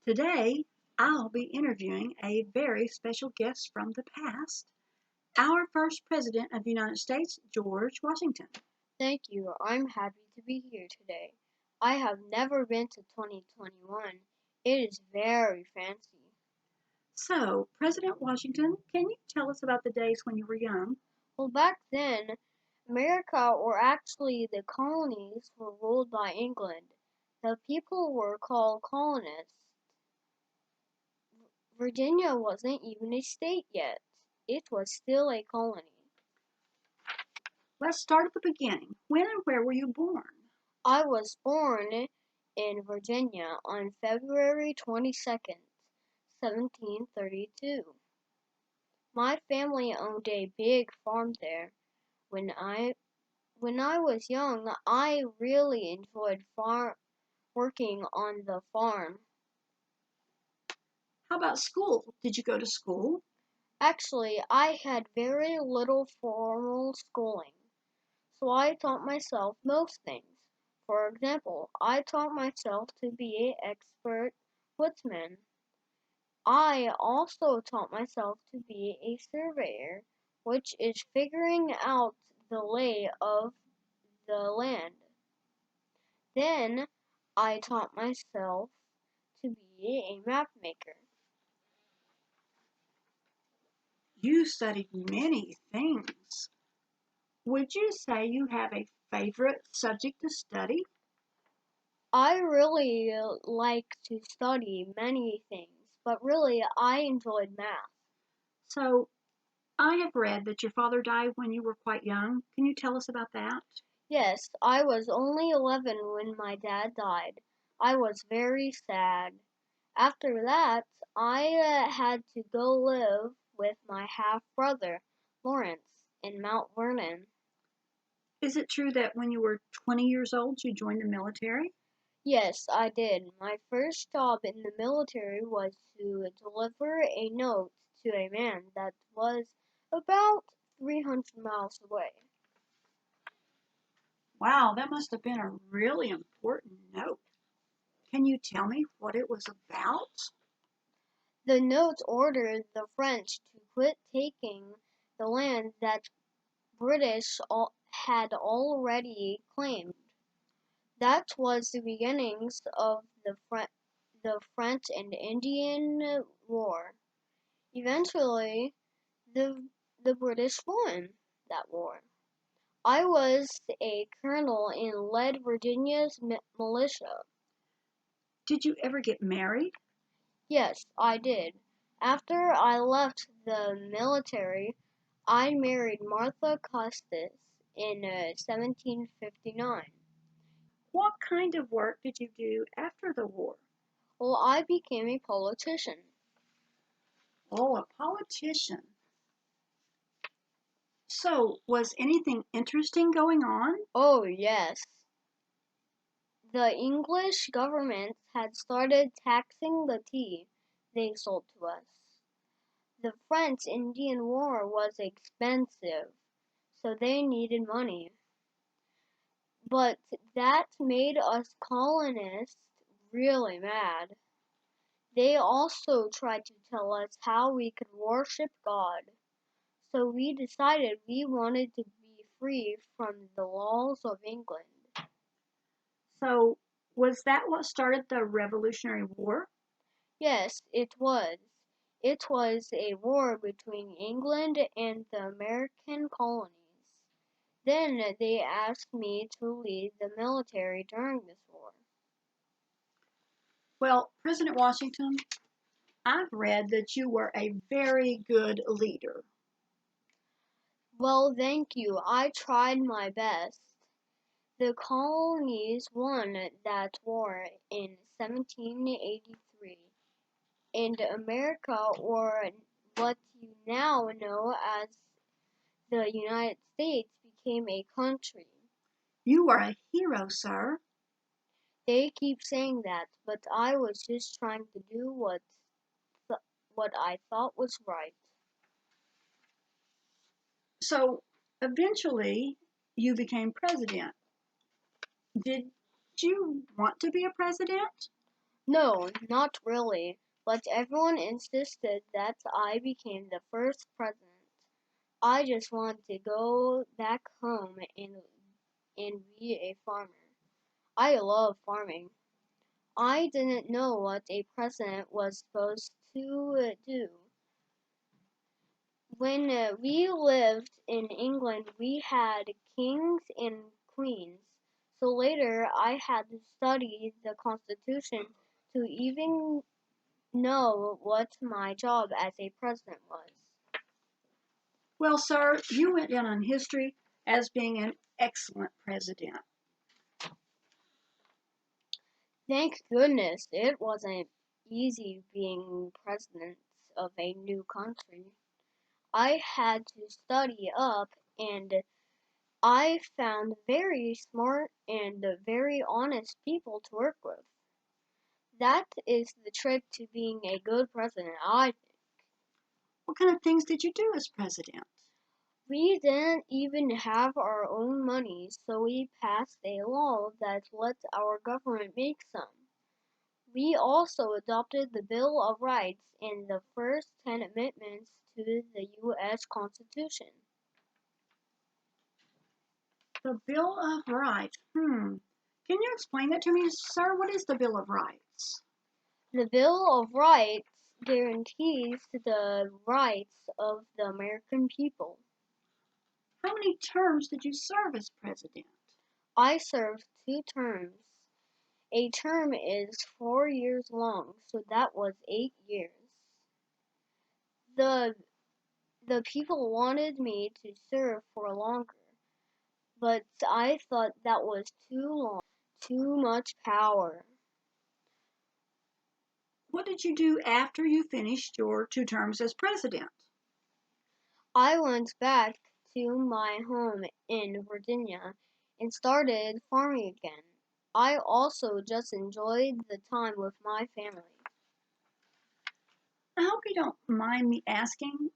Today, I'll be interviewing a very special guest from the past, our first President of the United States, George Washington. Thank you. I'm happy to be here today. I have never been to 2021. It is very fancy. So, President Washington, can you tell us about the days when you were young? Well, back then, America, or actually the colonies, were ruled by England. The people were called colonists. Virginia wasn't even a state yet. It was still a colony. Let's start at the beginning. When and where were you born? I was born in Virginia on February 22nd, 1732. My family owned a big farm there. When I when I was young, I really enjoyed working on the farm. How about school? Did you go to school? Actually, I had very little formal schooling, so I taught myself most things. For example, I taught myself to be an expert woodsman. I also taught myself to be a surveyor, which is figuring out the lay of the land. Then I taught myself to be a map maker. You studied many things. Would you say you have a favorite subject to study? I really like to study many things, but really I enjoyed math. So, I have read that your father died when you were quite young. Can you tell us about that? Yes, I was only 11 when my dad died. I was very sad. After that, I had to go live with my half brother, Lawrence, in Mount Vernon. Is it true that when you were 20 years old, you joined the military? Yes, I did. My first job in the military was to deliver a note to a man that was about 300 miles away. Wow, that must have been a really important note. Can you tell me what it was about? The note ordered the French to quit taking the land that had already claimed. That was the beginnings of the French and Indian War. Eventually, the the British won that war. I was a colonel and led Virginia's militia. Did you ever get married? Yes, I did. After I left the military, I married Martha Custis in 1759. What kind of work did you do after the war? Well, I became a politician. Oh, a politician. So, was anything interesting going on? Oh, yes. The English government had started taxing the tea they sold to us. The French-Indian War was expensive, so they needed money. But that made us colonists really mad. They also tried to tell us how we could worship God. So we decided we wanted to be free from the laws of England. So, was that what started the Revolutionary War? Yes, it was. It was a war between England and the American colonies. Then they asked me to lead the military during this war. Well, President Washington, I've read that you were a very good leader. Well, thank you. I tried my best. The colonies won that war in 1783, and America, or what you now know as the United States, became a country. You are a hero, sir. They keep saying that, but I was just trying to do what I thought was right. So, eventually, you became president. Did you want to be a president? No, not really, but everyone insisted that I became the first president. I just wanted to go back home and be a farmer. I love farming. I didn't know what a president was supposed to do. When we lived in England, we had kings and queens. So later, I had to study the Constitution to even know what my job as a president was. Well, sir, you went down in history as being an excellent president. Thank goodness it wasn't easy being president of a new country. I had to study up, and I found very smart and very honest people to work with. That is the trick to being a good president, I think. What kind of things did you do as president? We didn't even have our own money, so we passed a law that let our government make some. We also adopted the Bill of Rights and the first 10 amendments to the U.S. Constitution. The Bill of Rights. Can you explain that to me, sir? What is the Bill of Rights? The Bill of Rights guarantees the rights of the American people. How many terms did you serve as president? I served 2 terms. A term is 4 years long, so that was 8 years. The the people wanted me to serve for longer, but I thought that was too long, too much power. What did you do after you finished your 2 terms as president? I went back to my home in Virginia and started farming again. I also just enjoyed the time with my family. I hope you don't mind me asking,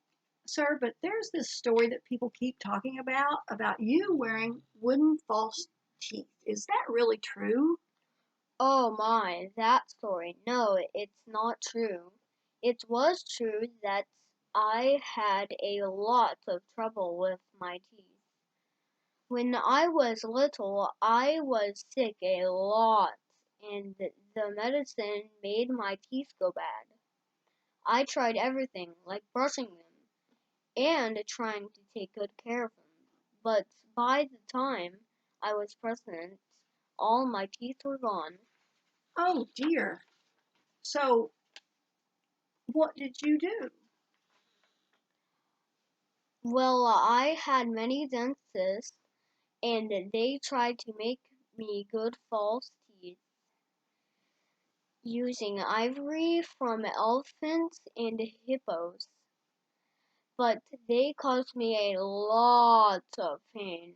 sir, but there's this story that people keep talking about you wearing wooden false teeth. Is that really true? Oh my, that story. No, it's not true. It was true that I had a lot of trouble with my teeth. When I was little, I was sick a lot, and the medicine made my teeth go bad. I tried everything, like brushing them and trying to take good care of them. But by the time I was president, all my teeth were gone. Oh dear. So, what did you do? Well, I had many dentists, and they tried to make me good false teeth using ivory from elephants and hippos. But they caused me a lot of pain.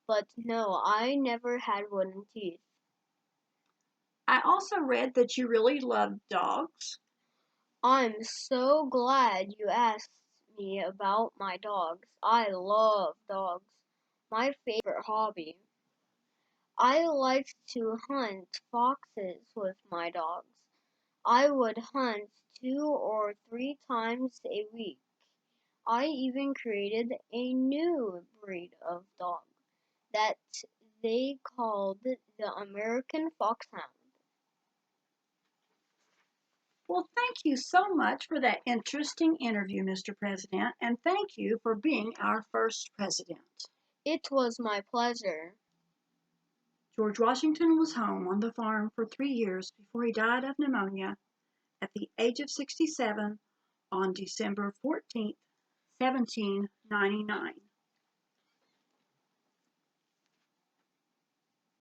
But no, I never had wooden teeth. I also read that you really loved dogs. I'm so glad you asked me about my dogs. I love dogs. My favorite hobby. I liked to hunt foxes with my dogs. I would hunt 2 or 3 times a week. I even created a new breed of dog that they called the American Foxhound. Well, thank you so much for that interesting interview, Mr. President, and thank you for being our first president. It was my pleasure. George Washington was home on the farm for 3 years before he died of pneumonia at the age of 67 on December 14th, 1799.